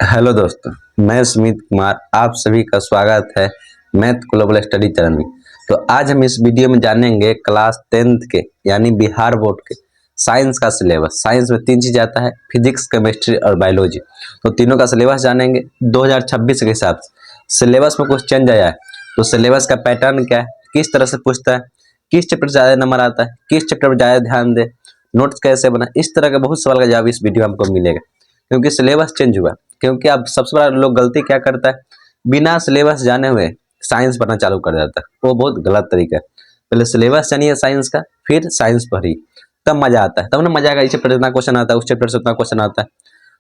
Hello दोस्तों, मैं सुमित कुमार, आप सभी का स्वागत है मैथ ग्लोबल स्टडी चैनल में। तो आज हम इस वीडियो में जानेंगे क्लास 10th के यानी बिहार बोर्ड के साइंस का सिलेबस। साइंस में 3 चीज़ आता है, फिजिक्स, केमिस्ट्री और बायोलॉजी। तो तीनों का सिलेबस जानेंगे 2026 के हिसाब से। सिलेबस में कुछ चेंज आया है, तो सिलेबस का पैटर्न क्या है, किस तरह से पूछता है, किस चैप्टर से ज़्यादा नंबर आता है, किस चैप्टर पर ज़्यादा ध्यान दे, नोट्स कैसे बना, इस तरह का बहुत सवाल का जवाब इस वीडियो में हमको मिलेगा। क्योंकि सिलेबस चेंज हुआ, क्योंकि अब सबसे बड़ा लोग गलती क्या करता है, बिना सिलेबस जाने हुए साइंस पढ़ना चालू कर देता है। वो बहुत गलत तरीका है। पहले सिलेबस जानिए साइंस का, फिर साइंस पढ़िए, तब मजा आता है। तब ना मजा आएगा, इस चैप्टर से इतना क्वेश्चन आता है, उस चैप्टर से उतना क्वेश्चन आता है।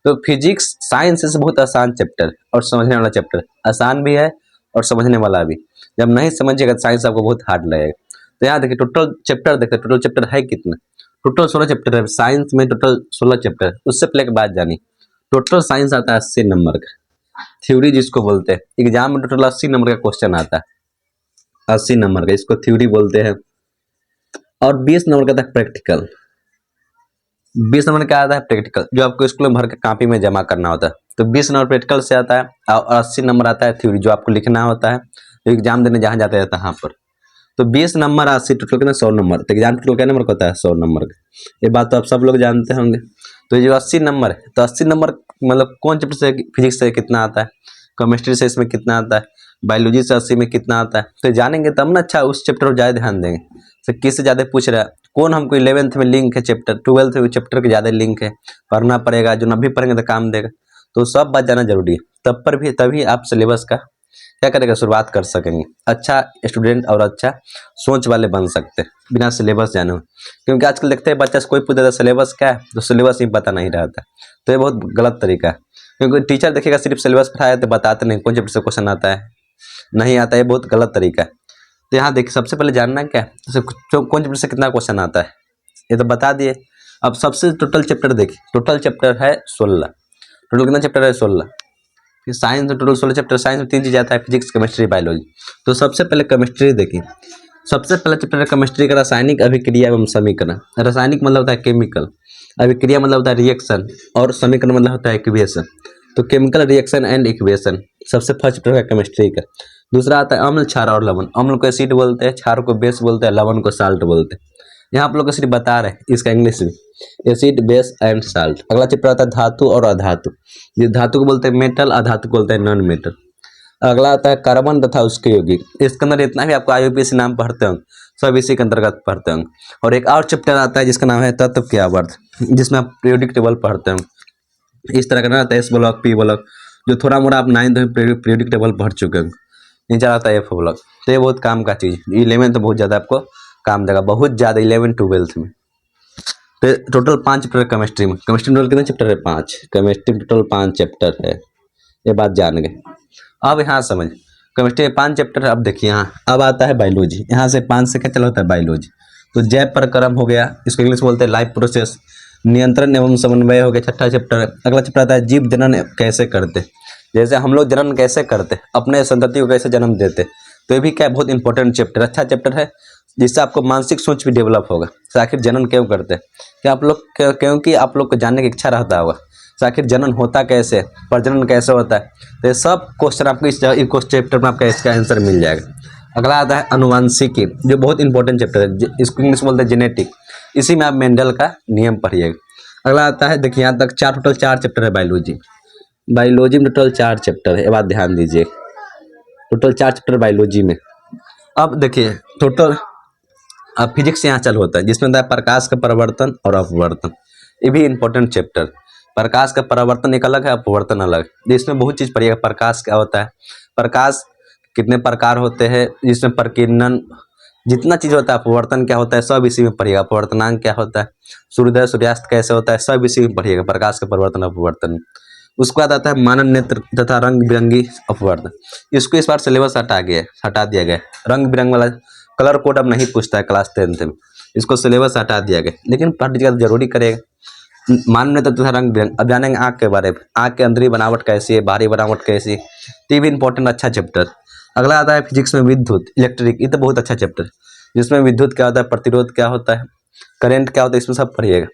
तो फिजिक्स साइंस से बहुत आसान चैप्टर और समझने वाला चैप्टर, आसान भी है और समझने वाला भी। जब नहीं समझिएगा तो साइंस आपको बहुत हार्ड लगेगा। तो यहाँ देखिए टोटल चैप्टर, देखिए टोटल चैप्टर है कितना, टोटल 16 चैप्टर है। साइंस में टोटल 16 चैप्टर है। उससे पहले की बात जानी, टोटल साइंस आता है 80 नंबर का, थ्योरी जिसको बोलते हैं। एग्जाम में टोटल 80 नंबर का क्वेश्चन आता है, 80 नंबर का, इसको थ्योरी बोलते हैं। और 20 नंबर का था प्रैक्टिकल। 20 नंबर का आता है प्रैक्टिकल, जो आपको स्कूल में भर के कॉपी में जमा करना होता है। तो 20 नंबर प्रैक्टिकल से आता है और 80 नंबर आता है थ्योरी, जो आपको लिखना होता है, तो एग्जाम देने जहाँ जाते रहता है वहाँ पर। तो 20 नंबर 80, टोटल कितना 100 नंबर। तो एग्जाम टोटल क्या नंबर का होता है, 100 नंबर का। ये बात तो आप सब लोग जानते होंगे। तो ये जो 80 नंबर है, तो 80 नंबर मतलब कौन चैप्टर से, फिजिक्स से कितना आता है, केमिस्ट्री से इसमें कितना आता है, बायोलॉजी से 80 में कितना आता है, तो जानेंगे तब ना अच्छा उस चैप्टर पर ज़्यादा ध्यान देंगे। तो किससे ज़्यादा पूछ रहा है, कौन हमको 11th में लिंक है चैप्टर, 12th में चैप्टर के ज़्यादा लिंक है, पढ़ना पड़ेगा। जो नब्बे पढ़ेंगे तो काम देगा। तो सब बात जाना जरूरी है, तब पर भी तभी आप सिलेबस का क्या करेगा, शुरुआत कर सकेंगे। अच्छा स्टूडेंट और अच्छा सोच वाले बन सकते हैं बिना सिलेबस जाने हुए। क्योंकि आजकल देखते हैं बच्चा से कोई पूछ देता है सिलेबस क्या है, तो सिलेबस ही पता नहीं रहता। तो ये बहुत गलत तरीका है। क्योंकि टीचर देखिएगा सिर्फ सिलेबस पढ़ाया तो बताते नहीं कौन चैप्टर से क्वेश्चन आता है, नहीं आता है। ये बहुत गलत तरीका है। तो यहाँ देखिए सबसे पहले जानना क्या है, कौन चैप्टर से कितना क्वेश्चन आता है, ये तो बता दिए। अब सबसे टोटल चैप्टर देखिए, टोटल चैप्टर है 16। टोटल कितना चैप्टर है, 16। फिर साइंस में टोटल 16 चैप्टर। साइंस में 3 चीज़ आता है, फिजिक्स, केमिस्ट्री, बायोलॉजी। तो सबसे पहले केमिस्ट्री देखिए। सबसे पहला चैप्टर है केमिस्ट्री का, रासायनिक अभिक्रिया एवं समीकरण। रासायनिक मतलब होता है केमिकल, अभिक्रिया मतलब होता है रिएक्शन, और समीकरण मतलब होता है इक्वेशन। तो केमिकल रिएक्शन एंड इक्वेशन सबसे फर्स्ट चैप्टर है केमिस्ट्री का। दूसरा आता है अम्ल, क्षार और लवण। अम्ल को एसिड बोलते हैं, क्षार को बेस बोलते हैं, लवण को साल्ट बोलते हैं। यहाँ आप लोग को सिर्फ बता रहे हैं इसका इंग्लिश में, एसिड, बेस एंड साल्ट। अगला चैप्टर आता है धातु और अधातु। ये धातु को बोलते हैं मेटल, अधातु को बोलते हैं नॉन मेटल। अगला आता है कार्बन तथा उसके यौगिक। इसके अंदर इतना भी आपको आईयूपीएसी नाम पढ़ते होंगे, सब इसी के अंतर्गत पढ़ते होंगे। और एक और चैप्टर आता है जिसका नाम है तत्व के आवर्त, जिसमें आप पीरियोडिक टेबल पढ़ते होंगे। इस तरह का ना आता है एस ब्लॉक, पी ब्लॉक, जो थोड़ा मोड़ा आप 9th में पीरियोडिक टेबल पढ़ चुके होंगे। नीचे आता है एफ ब्लॉक। तो ये बहुत काम का चीज़, 11th तो बहुत ज़्यादा आपको काम देगा, बहुत ज़्यादा 11th 12th में। तो टोटल 5 चैप्टर है केमिस्ट्री में। केमिस्ट्री में टोटल कितने चैप्टर है, 5। केमिस्ट्री में टोटल 5 चैप्टर है, ये बात जान गए। अब यहाँ समझ, केमिस्ट्री में 5 चैप्टर है। अब देखिए यहाँ अब आता है बायोलॉजी। यहाँ से 5 से क्या चला होता है, बायोलॉजी। तो जैव प्रक्रम हो गया, इसको इंग्लिश में बोलते हैं लाइफ प्रोसेस। नियंत्रण एवं समन्वय हो गया, छठा चैप्टर है। अगला चैप्टर आता है जीव जनन कैसे करते, जैसे हम लोग जनन कैसे करते, अपने संतति को कैसे जन्म देते। तो ये भी क्या बहुत इंपॉर्टेंट चैप्टर, अच्छा चैप्टर है, जिससे आपको मानसिक सोच भी डेवलप होगा। तो आखिर जनन क्यों करते हैं, क्या आप लोग क्योंकि आप लोग को जानने की इच्छा रहता होगा, तो आखिर जनन होता कैसे, प्रजनन कैसे होता है। तो ये सब क्वेश्चन आपको इस चैप्टर में आपका इसका आंसर मिल जाएगा। अगला आता है अनुवांशिकी, जो बहुत इंपॉर्टेंट चैप्टर है, इसको इंग्लिश में बोलते हैं जेनेटिक। इसी में आप मेंडल का नियम पढ़िएगा। अगला आता है, देखिए यहाँ तक टोटल 4 चैप्टर है बायोलॉजी। बायोलॉजी में टोटल 4 चैप्टर है, ये बात ध्यान दीजिए, टोटल 4 चैप्टर बायोलॉजी में। अब देखिए टोटल अब फिजिक्स यहाँ चालू होता है, जिसमें होता है प्रकाश का परिवर्तन और अपवर्तन। ये भी इंपॉर्टेंट चैप्टर। प्रकाश का परिवर्तन एक अलग है, अपवर्तन अलग। इसमें बहुत चीज़ पढ़िएगा। प्रकाश क्या होता है, प्रकाश कितने प्रकार होते हैं, जिसमें प्रकीर्णन जितना चीज़ होता है, अपवर्तन क्या होता है, सब इसी में पढ़िएगा। अपवर्तनांक क्या होता है, सूर्योदय सूर्यास्त कैसे होता है, सब इसी में पढ़िएगा, प्रकाश का परिवर्तन अपवर्तन। उसके बाद आता है मानव नेत्र तथा रंग बिरंगी अपवर्तन। इसको इस बार सिलेबस हटा दिया गया। रंग बिरंग वाला कलर कोड अब नहीं पूछता है क्लास 10th में, इसको सिलेबस हटा दिया गया। लेकिन पढ़ लीजिएगा, जरूरी करेगा। मानव नेत्र तथा रंग बिरंग, अब जानेंगे आँख के बारे में। आँख के अंदरी बनावट कैसी है, बाहरी बनावट कैसी है, तो ये भी इंपॉर्टेंट अच्छा चैप्टर। अगला आता है फिजिक्स में विद्युत, इलेक्ट्रिक। ये तो बहुत अच्छा चैप्टर, जिसमें विद्युत क्या होता है, प्रतिरोध क्या होता है, करंट क्या होता है, इसमें सब पढ़िएगा।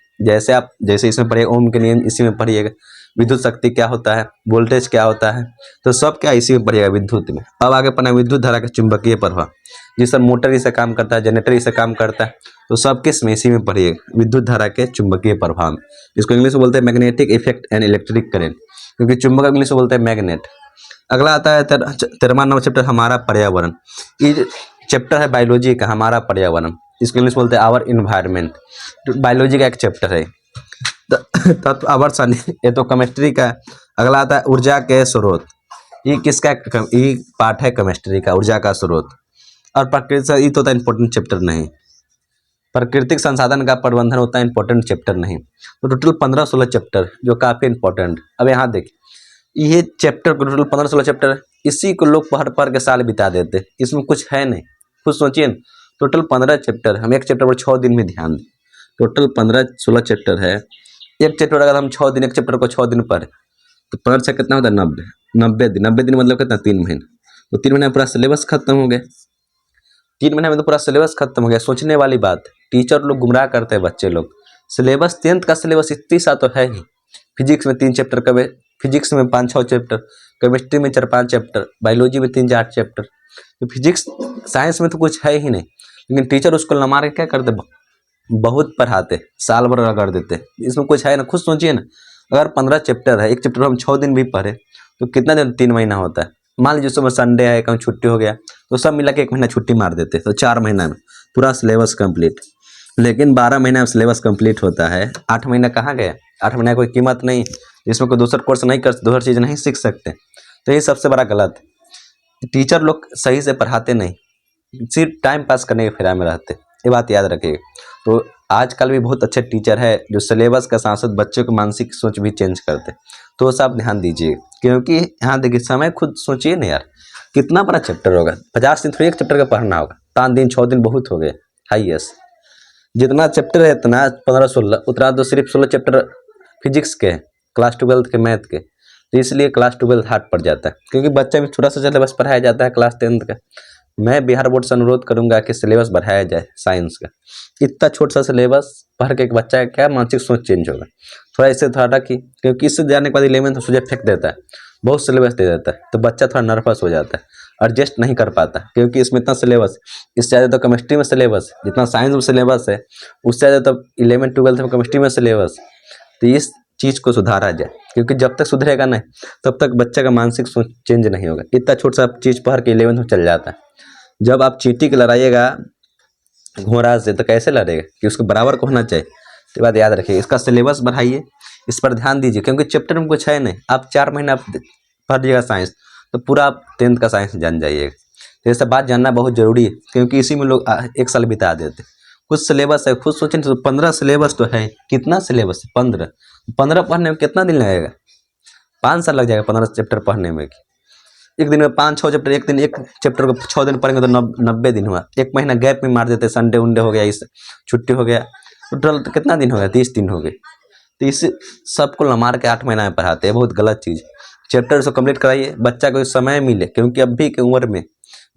जैसे इसमें पढ़िएगा ओम के नियम, इसी में पढ़िएगा। विद्युत शक्ति क्या होता है, वोल्टेज क्या होता है, तो सब क्या इसी में पढ़िएगा विद्युत में। अब आगे पढ़ना विद्युत धारा के चुंबकीय प्रभाव, जिस सब मोटर इसे काम करता है, जनरेटर इसे काम करता है, तो सब किस में इसी में पढ़िएगा विद्युत धारा के चुंबकीय प्रभाव में। इसको इंग्लिश में बोलते हैं magnetic effect and electric current, क्योंकि चुंबक इंग्लिश में बोलते हैं मैग्नेट। अगला आता है 13वां नंबर चैप्टर हमारा पर्यावरण। ये चैप्टर है बायोलॉजी का, हमारा पर्यावरण। इसको इंग्लिश बोलते हैं आवर इन्वायरमेंट। बायोलॉजी का एक चैप्टर है। तत्व आवर्षण, ये तो केमिस्ट्री का। अगला आता है ऊर्जा के स्रोत। ये किसका, ये पार्ट है केमिस्ट्री का, ऊर्जा का स्रोत। और प्रकृति, ये तो होता है इंपॉर्टेंट चैप्टर नहीं। प्राकृतिक संसाधन का प्रबंधन होता है इंपॉर्टेंट चैप्टर नहीं। तो टोटल 15-16 चैप्टर जो काफ़ी इंपॉर्टेंट। अब यहाँ देखिए, ये चैप्टर को टोटल 15-16 चैप्टर, इसी को लोग पढ़ के साल बिता देते, इसमें कुछ है नहीं। खुद सोचिए न, टोटल 15 चैप्टर, हम एक चैप्टर पर 6 दिन में ध्यान दें। टोटल 15-16 चैप्टर है। एक चैप्टर अगर हम 6 दिन, एक चैप्टर को 6 दिन पढ़े तो 5 से कितना होता है 90 दिन। 90 दिन मतलब कितना, 3 महीने। तो 3 महीने में पूरा सिलेबस खत्म हो गया। 3 महीने में तो पूरा सिलेबस खत्म हो गया। सोचने वाली बात, टीचर लोग गुमराह करते हैं बच्चे लोग। सिलेबस 10th का सिलेबस इतनी सा तो है ही। फिजिक्स में 3 चैप्टर, फिजिक्स में 5-6 चैप्टर, केमिस्ट्री में 4-5 चैप्टर, बायोलॉजी में 3-4 चैप्टर। तो फिजिक्स साइंस में तो कुछ है ही नहीं, लेकिन टीचर उसको लमार के क्या करते, बहुत पढ़ाते, साल भर रगड़ देते। इसमें कुछ है ना। खुद सोचिए ना, अगर 15 चैप्टर है, एक चैप्टर हम 6 दिन भी पढ़े तो कितना दिन, 3 महीना होता है। मान लीजिए सुबह संडे है, कहीं छुट्टी हो गया तो सब मिला के 1 महीना छुट्टी मार देते, तो 4 महीना में पूरा सिलेबस कंप्लीट। लेकिन 12 महीना में सिलेबस कंप्लीट होता है। 8 महीना कहाँ गया? 8 महीना कोई कीमत नहीं, इसमें कोई दूसरा कोर्स नहीं कर, दूसरी चीज़ नहीं सीख सकते। तो ये सबसे बड़ा गलत है। टीचर लोग सही से पढ़ाते नहीं, सिर्फ टाइम पास करने के फेरा में रहते, ये बात याद रखिएगा। तो आजकल भी बहुत अच्छे टीचर है जो सिलेबस का साथ साथ बच्चों की मानसिक सोच भी चेंज करते, तो सब ध्यान दीजिए। क्योंकि यहाँ देखिए, समय खुद सोचिए ना यार, कितना बड़ा चैप्टर होगा। 50 दिन थोड़ी एक चैप्टर का पढ़ना होगा। 5 दिन 6 दिन बहुत हो गए हाईएस्ट। जितना चैप्टर है इतना 15-16, उतना तो सिर्फ 16 चैप्टर फिजिक्स के, क्लास 12 के मैथ के। तो इसलिए क्लास 12 हार्ड पड़ जाता है, क्योंकि बच्चे में छोटा सा सिलेबस पढ़ाया जाता है क्लास 10th का। मैं बिहार बोर्ड से अनुरोध करूंगा कि सिलेबस बढ़ाया जाए साइंस का। इतना छोटा सा सिलेबस पढ़ के एक बच्चा का क्या मानसिक सोच चेंज होगा। थोड़ा इससे थोड़ा रखिए, क्योंकि इससे जाने के बाद 11th सब्जेक्ट फेंक देता है, बहुत सिलेबस दे देता है, तो बच्चा थोड़ा नर्वस हो जाता है, एडजस्ट नहीं कर पाता, क्योंकि इसमें इतना सिलेबस। इससे ज़्यादा तो केमिस्ट्री में सिलेबस, जितना साइंस में सिलेबस है उससे ज़्यादा तो 11th-12th में केमिस्ट्री में सिलेबस। तो इस चीज़ को सुधारा जाए, क्योंकि जब तक सुधरेगा नहीं तब तक बच्चे का मानसिक सोच चेंज नहीं होगा। इतना छोटा सा चीज़ पढ़ के 11th में चल जाता है। जब आप चींटी के लड़ाइएगा घोड़ा से तो कैसे लड़ेगा, कि उसको बराबर को होना चाहिए। तो बात याद रखिए, इसका सिलेबस बढ़ाइए, इस पर ध्यान दीजिए, क्योंकि चैप्टर में कुछ है नहीं। आप 4 महीना पढ़िएगा साइंस, तो पूरा आप 10th का साइंस जान जाइएगा। तो ये सब बात जानना बहुत जरूरी है, क्योंकि इसी में लोग 1 साल बिता देते। कुछ सिलेबस है, खुद सोचें तो 15 सिलेबस तो है। कितना सिलेबस है? 15 पढ़ने में कितना दिन लगेगा? 5 साल लग जाएगा 15 चैप्टर पढ़ने में। एक दिन में 5-6 चैप्टर, एक दिन एक चैप्टर को 6 दिन पढ़ेंगे तो 90 दिन हुआ। 1 महीना गैप में मार देते, संडे उंडे हो गया, इस छुट्टी हो गया, टोटल तो कितना दिन हो गया? 30 दिन हो गए। तो इस सबको लमार के 8 महीना में पढ़ाते हैं, बहुत गलत चीज़। चैप्टर को कंप्लीट कराइए, बच्चा को समय मिले, क्योंकि अभी की उम्र में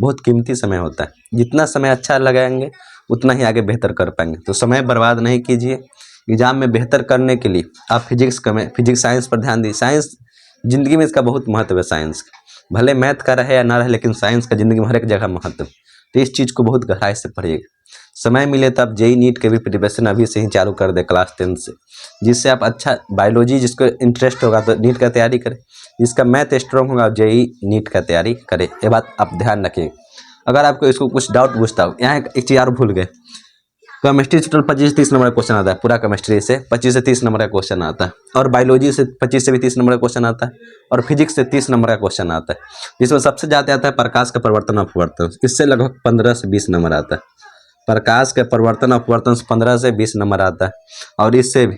बहुत कीमती समय होता है। जितना समय अच्छा लगाएंगे उतना ही आगे बेहतर कर पाएंगे। तो समय बर्बाद नहीं कीजिए। एग्जाम में बेहतर करने के लिए आप फिजिक्स साइंस पर ध्यान दीजिए। साइंस जिंदगी में इसका बहुत महत्व है। साइंस का भले मैथ का रहे या ना रहे, लेकिन साइंस का जिंदगी में हर एक जगह महत्व। तो इस चीज़ को बहुत गहराई से पढ़िएगा। समय मिले तो आप जेई नीट के भी प्रिपरेशन अभी से ही चालू कर दे क्लास 10 से, जिससे आप अच्छा बायोलॉजी जिसको इंटरेस्ट होगा तो नीट का तैयारी करें, जिसका मैथ स्ट्रॉन्ग होगा जेई नीट का तैयारी करें। ये बात आप ध्यान रखिए। अगर आपको इसको कुछ डाउट पूछता हो, यहाँ एक चीज़ और भूल गए, केमिस्ट्री से टोटल 25 से 30 नंबर का क्वेश्चन आता है। पूरा केमिस्ट्री से 25 से 30 नंबर का क्वेश्चन आता है, और बायोलॉजी से 25 से भी 30 नंबर का क्वेश्चन आता है, और फिजिक्स से 30 नंबर का क्वेश्चन आता है। जिसमें सबसे ज़्यादा आता है प्रकाश का परिवर्तन अपवर्तन, इससे लगभग 15 से 20 नंबर आता है। प्रकाश के परिवर्तन अपवर्तन से 15 से 20 नंबर आता है। और इससे भी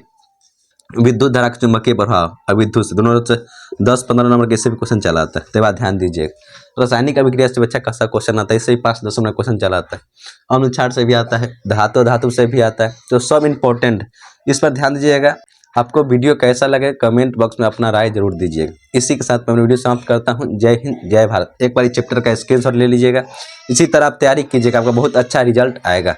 विद्युत धारा के चुंबकीय प्रभाव और विद्युत से दोनों से 10-15 नंबर के इससे भी क्वेश्चन चला आता है। तो बात ध्यान दीजिएगा। रासायनिक अभिक्रिया से अच्छा खासा क्वेश्चन आता है, इससे भी 5-10 नंबर क्वेश्चन चला आता है। अम्ल क्षार से भी आता है, धातु से भी आता है। तो सब इंपॉर्टेंट, इस पर ध्यान दीजिएगा। आपको वीडियो कैसा लगे कमेंट बॉक्स में अपना राय जरूर दीजिएगा। इसी के साथ मैं वीडियो समाप्त करता हूँ। जय हिंद, जय भारत। एक बार चैप्टर का स्क्रीनशॉट ले लीजिएगा। इसी तरह आप तैयारी कीजिएगा, आपका बहुत अच्छा रिजल्ट आएगा।